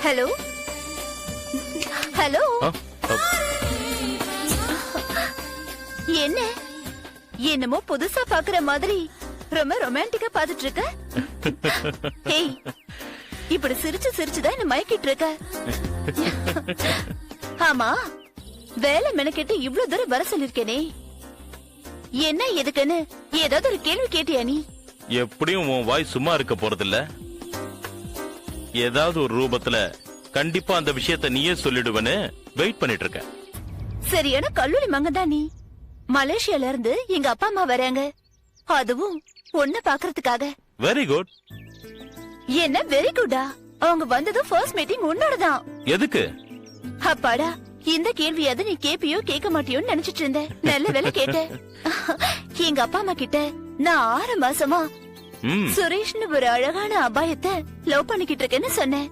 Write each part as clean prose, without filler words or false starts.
Hello hello. என்ன என்னமோ புதுசா பாக்குற மாதிரி ரொம்ப ரொமான்டிக்கா பாத்துட்டு இருக்க. ஏய், இப்படி சிரிச்சு சிரிச்சுதான் என்ன மயக்கிட்டு இருக்க. ஆமா, வேலை மெனக்கெட்டு இவ்வளவு தூரம் வர சொல்லிருக்கேனே, என்ன எதுக்குன்னு ஏதாவது ஒரு கேள்வி கேட்டியா நீ? எப்படியும் உன் வாய் சும்மா இருக்க போறதில்ல. ஏதாவது ஒரு ரூபத்துல கண்டிப்பா அந்த விஷயத்த நீயே சொல்லிடுவன்னு வெயிட் பண்ணிட்டு இருக்க. சரியான கல்லூரி மங்கதான் நீ. மலேசியால இருந்து எங்க அப்பா அம்மா வராங்க, அதுவும் ஒன்ன பாக்குறதுக்காக. Very good. என்ன வெரி குட்டா? அவங்க வந்ததும் ஃபர்ஸ்ட் மீட்டிங் உன்னோடதான். எதுக்கு? அப்பாடா, இந்த கேள்வியாவது நீ கேப்பியோ கேட்க மாட்டியோன்னு நினைச்சிட்டு இருந்தேன். நல்ல வேலை கேட்ட. எங்க அப்பா அம்மா கிட்ட நான் 6 மாசமா சுரேஷ்னு ஒரு அழகான அபாயத்தை லவ் பண்ணிக்கிட்டு இருக்கேன்னு சொன்னேன்.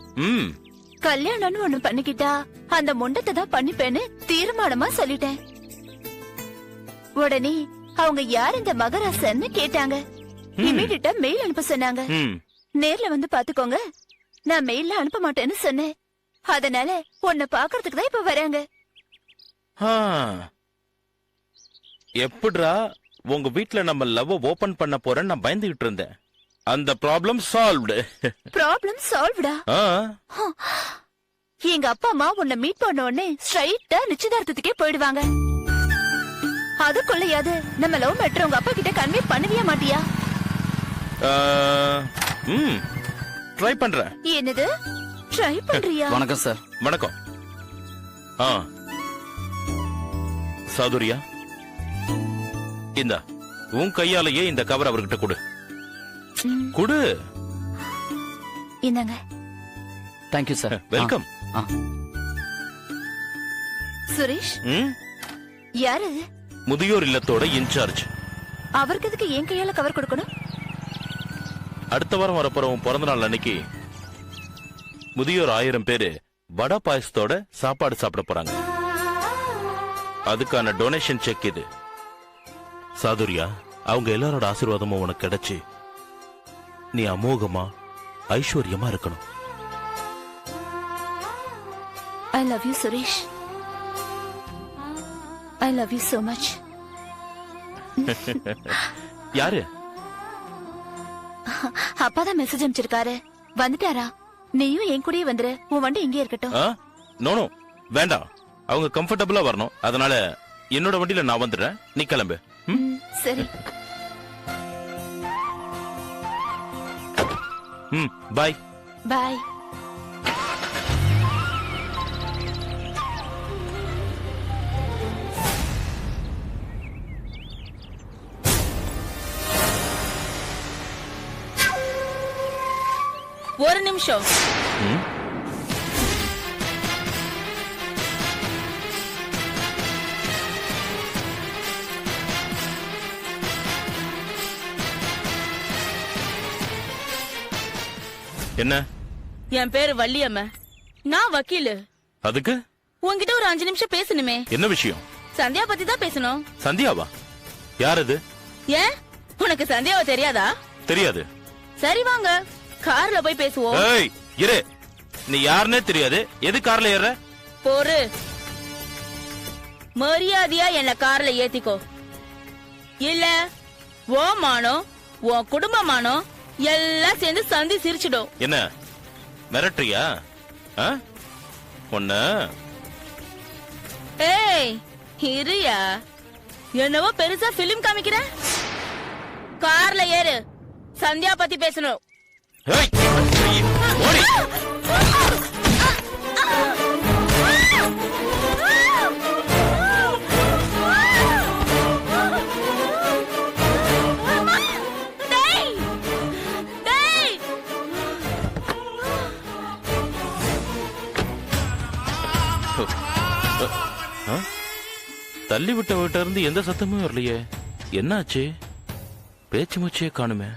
கல்யாணம்னு ஒண்ணு பண்ணிக்கிட்டா அந்த முண்டத்தை தான் பண்ணிப்பேன்னு தீர்மானமா சொல்லிட்டேன். உடனே அவங்க யார் இந்த மகராசன்னு கேட்டாங்க. இமீடியட்டா மெயில் அனுப்ப சொன்னாங்க. நேர்ல வந்து பாத்துக்கோங்க, நான் மெயில்ல அனுப்ப மாட்டேன்னு சொன்னேன். அதனால உன்னை பாக்குறதுக்கு தான் இப்ப வராங்க. எப்படிரா உங்க வீட்ல நம்ம லவ் ஓபன் பண்ண போறேன்னு நான் பயந்துகிட்டு இருந்தேன். அந்த ப்ராப்ளம் சால்வ்டு. ப்ராப்ளம் சால்வ்டா? எங்க அப்பா அம்மா உன்னை மீட் பண்ண உடனே ஸ்ட்ரைட்டா நிச்சயதார்த்தத்துக்கே போயிடுவாங்க. அதுக்குள்ளயாவது நம்ம லவ் மேட்டர் உங்க அப்பா கிட்ட கன்வே பண்ணவே மாட்டியா? ட்ரை பண்றேன். என்னது ட்ரை பண்றியா? வணக்கம் சார். வணக்கம். சாதுரியா, இந்த உன் கையாலேயே இந்த கவர் அவர்கிட்ட கொடு. கொடு. இந்தாங்க. Thank you sir. வெல்கம். சுரேஷ், யாரு? முதியோர் இல்லத்தோட இன்சார்ஜ். அவருக்கு எதுக்கு என் கையால கவர் கொடுக்கணும்? அடுத்த வாரம் வரப்போற உன் பிறந்த நாள் அன்னைக்கு முதியோர் 1000 பேரு வடை பாயசத்தோட சாப்பாடு சாப்பிட போறாங்க. அதுக்கான டொனேஷன் செக் இது. சாதுரியா, அவங்க எல்லாரோட ஆசீர்வாதமும் உனக்கு கிடைச்சு நீ அமோகமா ஐஸ்வர்யமா இருக்கணும். I love you, Suresh. I love you so much. யாரு? அப்பாதான் மெசேஜ் அனுப்பிச்சிருக்காரு. வந்துட்டாரா? நீயும் என் கூடயே வந்துரு. உன் வண்டி இங்கே இருக்கட்டும். நோ வேண்டாம், அவங்க கம்ஃபர்டபுளா வரணும். அதனால என்னோட வண்டியில நான் வந்துடுறேன், நீ கிளம்பு. சரி. பாய். பாய். ஒரு நிமிஷம். என்ன? என் பேரு வள்ளியம்ம, நான் வக்கீலு. அதுக்கு உன்கிட்ட ஒரு 5 நிமிஷம் பேசணுமே. என்ன விஷயம்? சந்தியா பத்தி தான் பேசணும். சந்தியாவா? யார் அது? ஏன் உனக்கு சந்தியாவை தெரியாதா? தெரியாது. சரி வாங்க, கார்ல போய் பேசுவோம். ஏய் இரு, நீ யாருன்னே தெரியாது, எது கார்ல ஏற? போரு, மரியாதையா என்ன கார்ல ஏத்திக்கோ, இல்ல ஓ மானோ உன் குடும்பமானோ எல்லாம் சேர்ந்து சந்தி சிரிச்சிடும். என்ன மிரட்டுறியா? ஒண்ணு. ஏய் இரியா, என்னவோ பெருசா பிலிம் காமிக்கிற. கார்ல ஏறு, சந்தியா பத்தி பேசணும். தள்ளி விட்ட வீட்ட இருந்து எந்த சத்தமும் வரலையே, என்னாச்சு? பேச்சு மூச்சே காணுமே.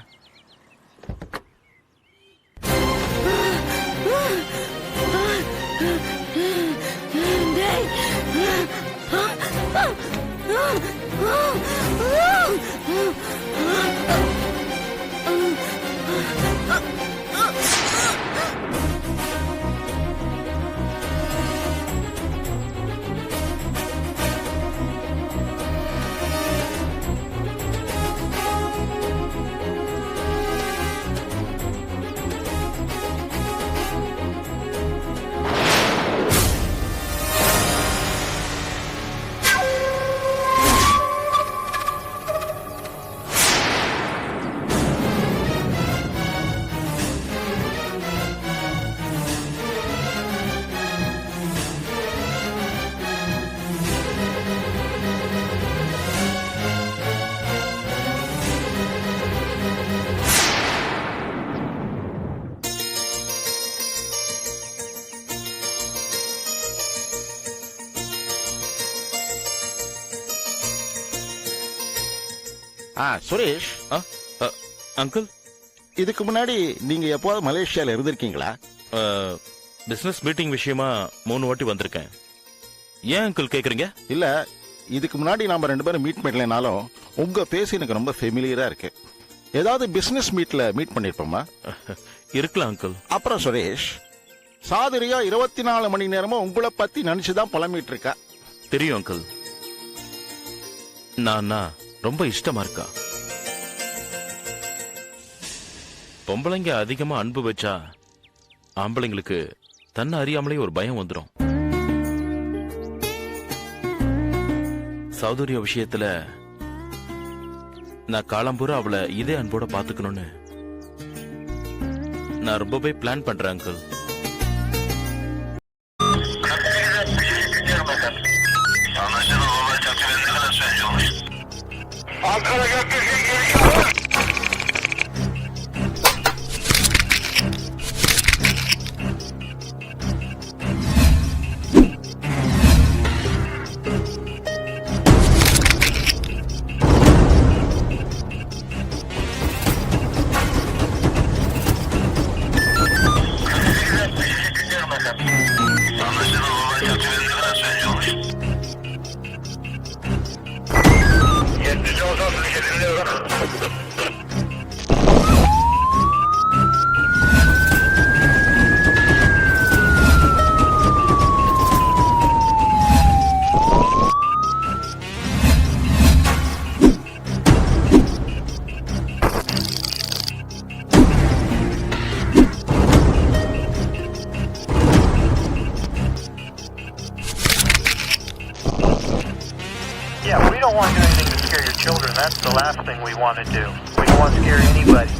சுரேஷ், ஆ, அ, அங்கிள் இதுக்கு முன்னாடி நீங்க எப்போது மலேசியால இருந்திருக்கீங்களா? பிசினஸ் மீட்டிங் விஷயமா 3 வாட்டி வந்திருக்கேன். ஏன் அங்கிள் கேக்குறீங்க? இல்ல, இதுக்கு முன்னாடி நாம 2 பேரும் மீட் பண்ணலனாலும் உங்க பேஸ் எனக்கு ரொம்ப ஃபெமிலியரா இருக்கு. ஏதாவது பிசினஸ் மீட்ல மீட் பண்ணிருப்போமா? இருக்கலாம் அங்கிள். அப்புறம் சுரேஷ், சாதுரியா 24 மணி நேரமும் உங்களை பத்தி நினைச்சுதான் புலம்பிட்டு இருக்கா. தெரியும் அங்கிள். நான் ரொம்ப இஷ்டமா இருக்கா. பொம்பளைங்க அதிகமா அன்பு வச்சா ஆம்பளைங்களுக்கு தன்னை அறியாமலே ஒரு பயம் வந்துடும். சௌதரிய விஷயத்துல நான் காலம்பூரா அவளை இதே அன்போட பாத்துக்கணும்னு நான் ரொம்பவே பிளான் பண்றேன் uncle. Yeah, we don't want to do anything to scare your children. That's the last thing we want to do. We don't want to scare anybody.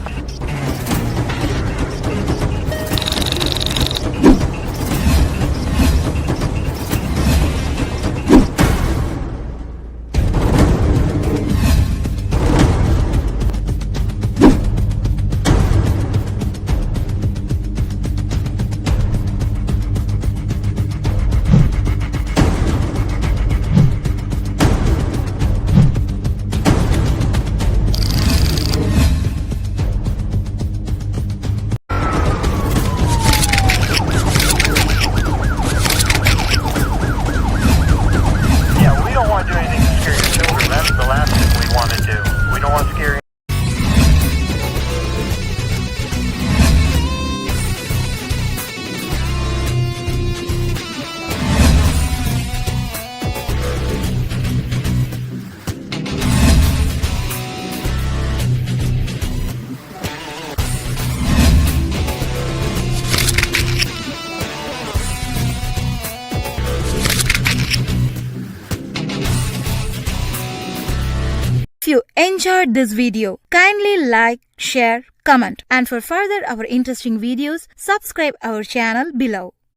If you enjoyed this video, kindly like, share, comment, and for further our interesting videos, subscribe our channel below.